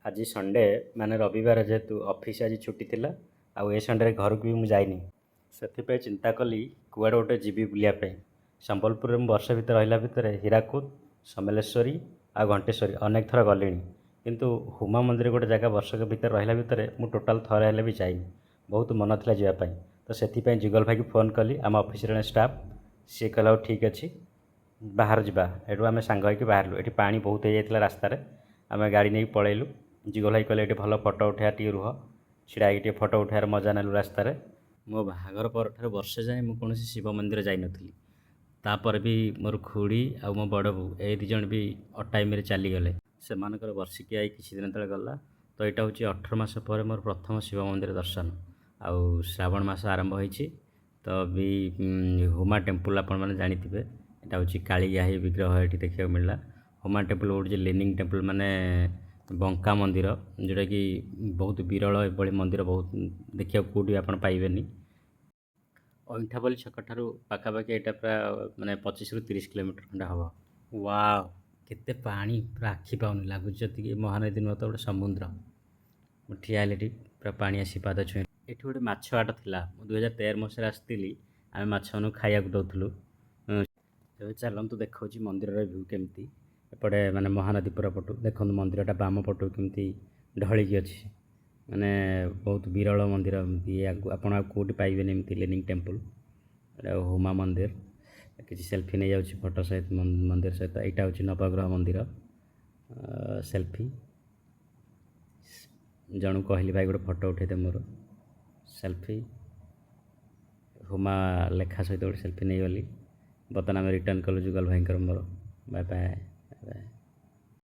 ଆଜି ସଣ୍ଡେ ମାନେ ରବିବାର ଯେହେତୁ ଅଫିସ୍ ଆଜି ଛୁଟି ଥିଲା ଆଉ ଏ ସଣ୍ଡେରେ ଘରକୁ ବି ମୁଁ ଯାଇନି। ସେଥିପାଇଁ ଚିନ୍ତା କଲି କୁଆଡ଼େ ଗୋଟେ ଯିବି ବୁଲିବା ପାଇଁ। ସମ୍ବଲପୁରରେ ମୁଁ ବର୍ଷେ ଭିତରେ ରହିଲା ଭିତରେ ହୀରାକୁଦ, ସମଲେଶ୍ୱରୀ ଆଉ ଘଣ୍ଟେଶ୍ୱରୀ ଅନେକ ଥର ଗଲିଣି। କିନ୍ତୁ ହୁମା ମନ୍ଦିର ଗୋଟେ ଜାଗା ବର୍ଷକ ଭିତରେ ରହିଲା ଭିତରେ ମୁଁ ଟୋଟାଲ୍ ଥରେ ହେଲେ ବି ଯାଇନି। ବହୁତ ମନ ଥିଲା ଯିବା ପାଇଁ। ତ ସେଥିପାଇଁ ଯୁଗଲ ଭାଇକି ଫୋନ୍ କଲି, ଆମ ଅଫିସର ଜଣେ ଷ୍ଟାଫ୍। ସିଏ କହିଲା ହଉ ଠିକ୍ ଅଛି ବାହାର ଯିବା। ଏଠୁ ଆମେ ସାଙ୍ଗ ହେଇକି ବାହାରିଲୁ। ଏଠି ପାଣି ବହୁତ ହେଇଯାଇଥିଲା ରାସ୍ତାରେ। ଆମେ ଗାଡ଼ି ନେଇକି ପଳେଇଲୁ। ଯୁଗଲ ଭାଇ କହିଲେ ଏଠି ଭଲ ଫଟୋ ଉଠେଇବା, ଟିକେ ରୁହ। ଛିଡ଼ା ହେଇକି ଟିକେ ଫଟୋ ଉଠେଇବାର ମଜା ନେଲୁ ରାସ୍ତାରେ। ମୋ ବାହାଘର ପରଠାରୁ ବର୍ଷେ ଯାଏଁ ମୁଁ କୌଣସି ଶିବ ମନ୍ଦିର ଯାଇନଥିଲି। ତାପରେ ବି ମୋର ଖୁଡ଼ି ଆଉ ମୋ ବଡ଼ ବୋଉ ଏଇ ଦୁଇ ଜଣ ବି ଅଟାଇମରେ ଚାଲିଗଲେ। ସେମାନଙ୍କର ବର୍ଷିକିଆ ଏଇ କିଛି ଦିନ ତଳେ ଗଲା। ତ ଏଇଟା ହେଉଛି 18 ମାସ ପରେ ମୋର ପ୍ରଥମ ଶିବ ମନ୍ଦିର ଦର୍ଶନ। ଆଉ ଶ୍ରାବଣ ମାସ ଆରମ୍ଭ ହେଇଛି। ତ ବି ହୁମା ଟେମ୍ପୁଲ୍ ଆପଣମାନେ ଜାଣିଥିବେ, ଏଇଟା ହେଉଛି କାଳିଜାଈ ବିଗ୍ରହ ଏଠି ଦେଖିବାକୁ ମିଳିଲା। ହୁମା ଟେମ୍ପୁଲ୍ ହେଉଛି ଲିଭିଂ ଟେମ୍ପୁଲ୍, ମାନେ ବଙ୍କା ମନ୍ଦିର, ଯେଉଁଟାକି ବହୁତ ବିରଳ। ଏଭଳି ମନ୍ଦିର ବହୁତ ଦେଖିବାକୁ କେଉଁଠି ଆପଣ ପାଇବେନି। ଅଇଁଠାପଲ୍ଲୀ ଛକଠାରୁ ପାଖାପାଖି ଏଇଟା ପ୍ରାୟ ମାନେ 25ରୁ 30 କିଲୋମିଟର ଖଣ୍ଡେ ହେବ। ୱାଓ, କେତେ ପାଣି, ପୁରା ଆଖି ପାଉନି, ଲାଗୁଛି ଯେତିକି ମହାନଦୀ ନୁହଁ ତ ଗୋଟେ ସମୁଦ୍ର। ମୁଁ ଠିଆ ହେଲେ ଏଠି ପୁରା ପାଣି ଆସି ପାଦ ଛୁଇଁ। ଏଠି ଗୋଟେ ମାଛ ହାଟ ଥିଲା। ମୁଁ 2013 ମସିହାରେ ଆସିଥିଲି। ଆମେ ମାଛମାନଙ୍କୁ ଖାଇବାକୁ ଦେଉଥିଲୁ। ଏବେ ଚାଲନ୍ତୁ ଦେଖାଉଛି ମନ୍ଦିରର ଭ୍ୟୁ କେମିତି। ଏପଟେ ମାନେ ମହାନଦୀ ପୁରା ପଟୁ ଦେଖନ୍ତୁ ମନ୍ଦିରଟା ବାମ ପଟୁ କେମିତି ଢଳିକି ଅଛି। ମାନେ ବହୁତ ବିରଳ ମନ୍ଦିର। ଏମିତି ଆପଣ ଆଉ କେଉଁଠି ପାଇବେନି ଏମିତି ଲିଭିଂ ଟେମ୍ପୁଲ୍। ଏଇଟା ହୁମା ମନ୍ଦିର। କିଛି ସେଲ୍ଫି ନେଇଯାଉଛି ଫଟୋ ସହିତ, ମନ୍ଦିର ସହିତ। ଏଇଟା ହେଉଛି ନବଗ୍ରହ ମନ୍ଦିର। ସେଲ୍ଫି ଜଣକୁ କହିଲି ଭାଇ ଗୋଟେ ଫଟୋ ଉଠେଇଦେ ମୋର। ସେଲ୍ଫି ହୁମା ଲେଖା ସହିତ ଗୋଟେ ସେଲ୍ଫି ନେଇଗଲି। ବର୍ତ୍ତମାନ ଆମେ ରିଟର୍ଣ୍ଣ କଲୁ ଯୁଗଲ ଭାଇଙ୍କର ମୋର। Bye bye.